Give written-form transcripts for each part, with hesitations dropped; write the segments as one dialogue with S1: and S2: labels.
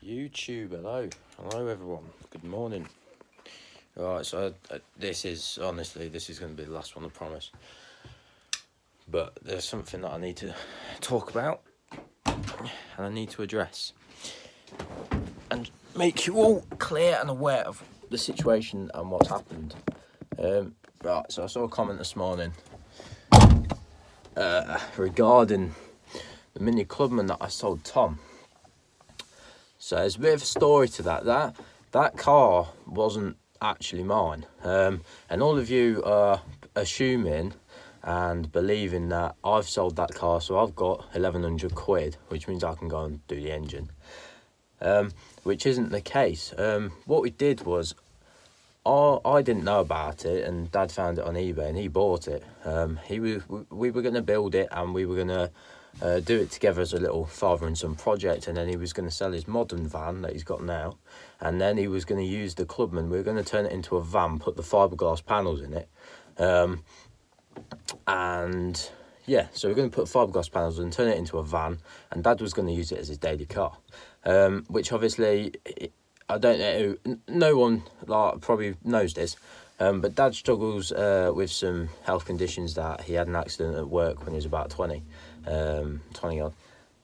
S1: YouTube, hello everyone, good morning. Right, so this is going to be the last one, I promise. But there's something that I need to talk about, and I need to address, and make you all clear and aware of the situation and what's happened. Right, so I saw a comment this morning regarding the Mini Clubman that I sold Tom. So there's a bit of a story to that. That car wasn't actually mine. And all of you are assuming and believing that I've sold that car, so I've got 1,100 quid, which means I can go and do the engine. Which isn't the case. What we did was, I didn't know about it, and Dad found it on eBay, and he bought it. We were going to build it, and we were going to do it together as a little father and son project, and then he was going to sell his modern van that he's got now, and then he was going to use the Clubman. We were going to turn it into a van, put the fiberglass panels in it, and yeah, so we're going to put fiberglass panels and turn it into a van, and Dad was going to use it as his daily car, which obviously I don't know, no one probably knows this, but Dad struggles with some health conditions. That he had an accident at work when he was about 20 odd,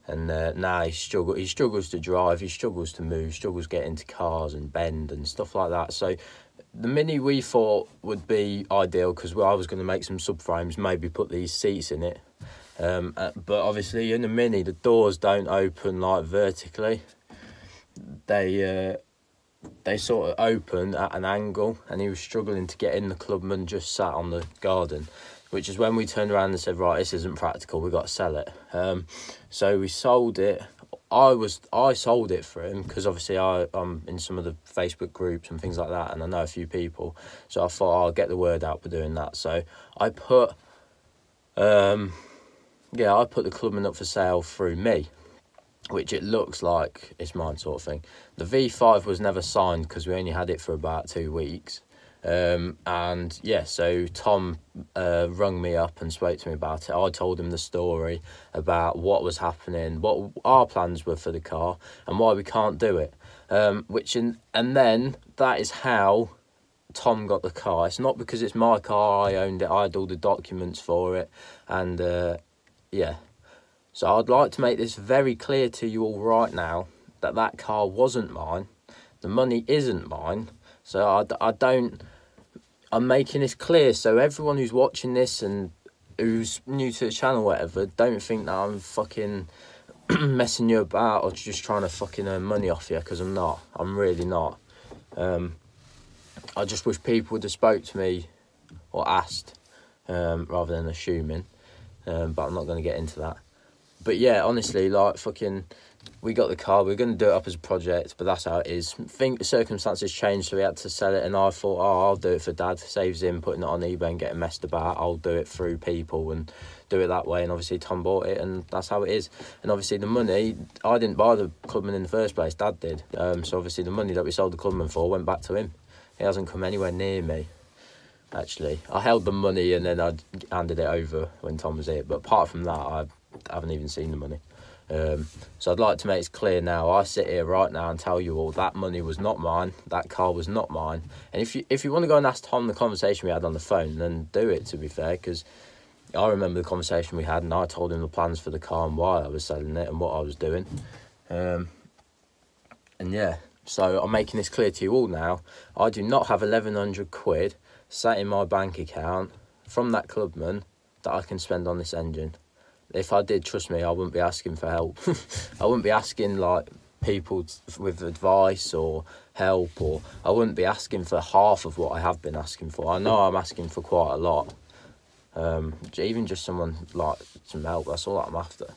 S1: and now he struggles to drive, he struggles to move, struggles to get into cars and bend and stuff like that. So the Mini we thought would be ideal, because I was going to make some subframes, maybe put these seats in it, but obviously in the Mini the doors don't open like vertically, they sort of open at an angle, and he was struggling to get in the Clubman, just sat on the garden, which is when we turned around and said, right, this isn't practical, we've got to sell it. So we sold it. I sold it for him, because obviously I'm in some of the Facebook groups and things like that, and I know a few people, so I thought I'll get the word out for doing that. So I put the Clubman up for sale through me, which it looks like it's mine, sort of thing. The V5 was never signed, because we only had it for about 2 weeks. And yeah, so Tom rung me up and spoke to me about it. I told him the story about what was happening, what our plans were for the car, and why we can't do it. And then that is how Tom got the car. It's not because it's my car, I owned it, I had all the documents for it, and yeah. So I'd like to make this very clear to you all right now, that car wasn't mine, the money isn't mine. So I'm making this clear, so everyone who's watching this and who's new to the channel, whatever, don't think that I'm fucking messing you about or just trying to fucking earn money off you, because I'm not. I'm really not. I just wish people would have spoke to me or asked, rather than assuming, but I'm not going to get into that. But yeah, honestly, we got the car, we were going to do it up as a project, but that's how it is. Circumstances changed, so we had to sell it, and I thought, I'll do it for Dad, saves him putting it on eBay and getting messed about. I'll do it through people and do it that way, and obviously Tom bought it, and that's how it is. And obviously the money, I didn't buy the Clubman in the first place, Dad did, so obviously the money that we sold the Clubman for went back to him. He hasn't come anywhere near me, actually. I held the money and then I handed it over when Tom was here, but apart from that, I haven't even seen the money. So I'd like to make it clear now. I sit here right now and tell you all that money was not mine, that car was not mine. And if you want to go and ask Tom the conversation we had on the phone, then do it, to be fair, because I remember the conversation we had, and I told him the plans for the car and why I was selling it and what I was doing. And yeah, so I'm making this clear to you all now. I do not have 1,100 quid sat in my bank account from that Clubman that I can spend on this engine. If I did, trust me, I wouldn't be asking for help. I wouldn't be asking people with advice or help, or I wouldn't be asking for half of what I have been asking for. I know I'm asking for quite a lot. Even just some help, that's all I'm after.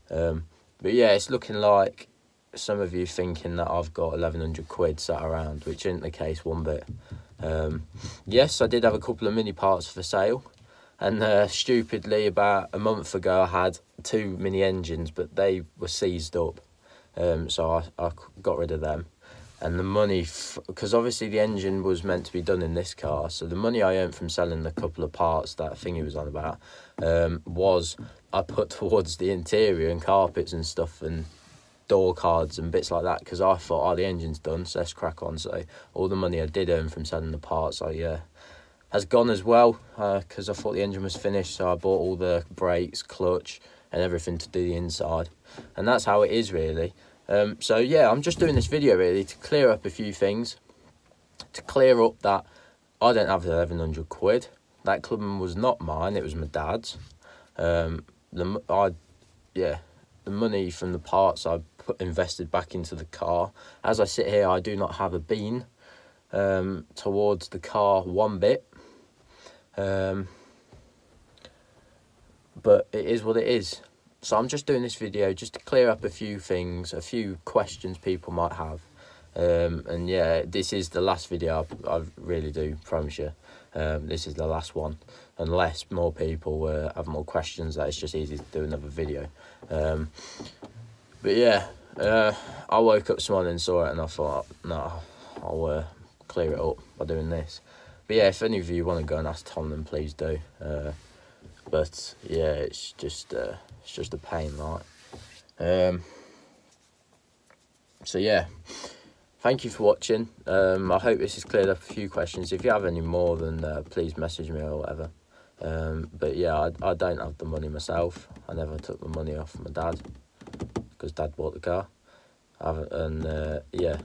S1: But yeah, it's looking like some of you thinking that I've got 1,100 quid sat around, which isn't the case one bit. Yes, I did have a couple of Mini parts for sale. And stupidly, about a month ago, I had 2 Mini engines, but they were seized up. So I got rid of them. And the money, because obviously the engine was meant to be done in this car, so the money I earned from selling the couple of parts, that thing he was on about, was I put towards the interior and carpets and stuff, and door cards and bits like that, because I thought, oh, the engine's done, so let's crack on. So all the money I did earn from selling the parts, has gone as well, because I thought the engine was finished. So I bought all the brakes, clutch, and everything to do the inside, and that's how it is really. So yeah, I'm just doing this video really to clear up a few things, to clear up that I don't have 1,100 quid. That Clubman was not mine, it was my dad's. The money from the parts I invested back into the car. As I sit here, I do not have a bean towards the car one bit. But it is what it is. So I'm just doing this video just to clear up a few things, a few questions people might have. And yeah, this is the last video, I really do promise you. This is the last one, unless more people have more questions, that it's just easy to do another video. But yeah, I woke up this morning and saw it, and I thought, no, I'll clear it up by doing this. But yeah, if any of you want to go and ask Tom, then please do. But yeah, it's just a pain, right? So yeah, thank you for watching. I hope this has cleared up a few questions. If you have any more, then please message me or whatever. But yeah, I don't have the money myself. I never took the money off my dad, because Dad bought the car. Yeah,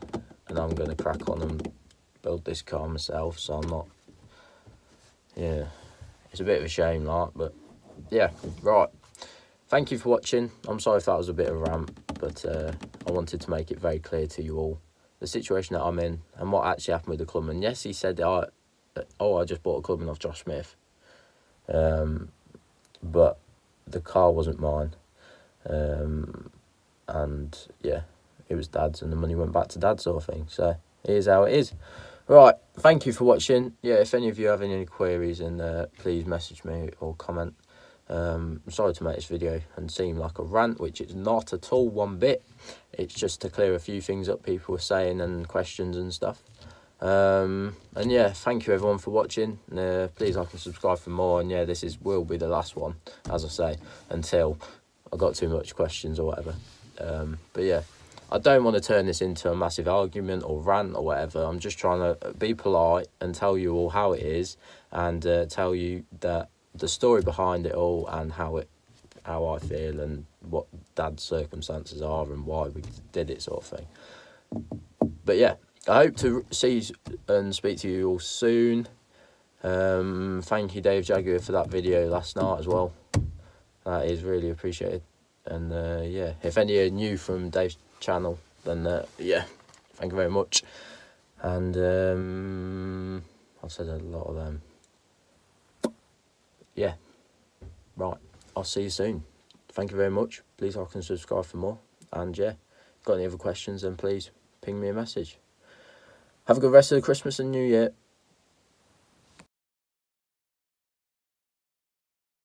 S1: and I'm going to crack on and build this car myself, so I'm not, yeah, it's a bit of a shame, like, but yeah, right. Thank you for watching. I'm sorry if that was a bit of a rant, but I wanted to make it very clear to you all the situation that I'm in and what actually happened with the Clubman. Yes, he said, I just bought a Clubman off Josh Smith, but the car wasn't mine, and yeah, it was Dad's, and the money went back to Dad, sort of thing. So here's how it is. Right, thank you for watching. Yeah, if any of you have any queries, then please message me or comment. I'm sorry to make this video and seem like a rant, which it's not at all one bit. It's just to clear a few things up people were saying and questions and stuff. And yeah, thank you everyone for watching. Please like and subscribe for more. And yeah, this will be the last one, as I say, until I got too much questions or whatever. But yeah, I don't want to turn this into a massive argument or rant or whatever. I'm just trying to be polite and tell you all how it is, and tell you that the story behind it all, and how I feel, and what Dad's circumstances are, and why we did it, sort of thing. But yeah, I hope to see and speak to you all soon. Thank you, Dave Jaguar, for that video last night as well. That is really appreciated. And yeah, if any are new from Dave's channel, then yeah, thank you very much. And I've said a lot of them. Yeah, right, I'll see you soon. Thank you very much. Please like and subscribe for more. And yeah, got any other questions, then please ping me a message. Have a good rest of the Christmas and New Year.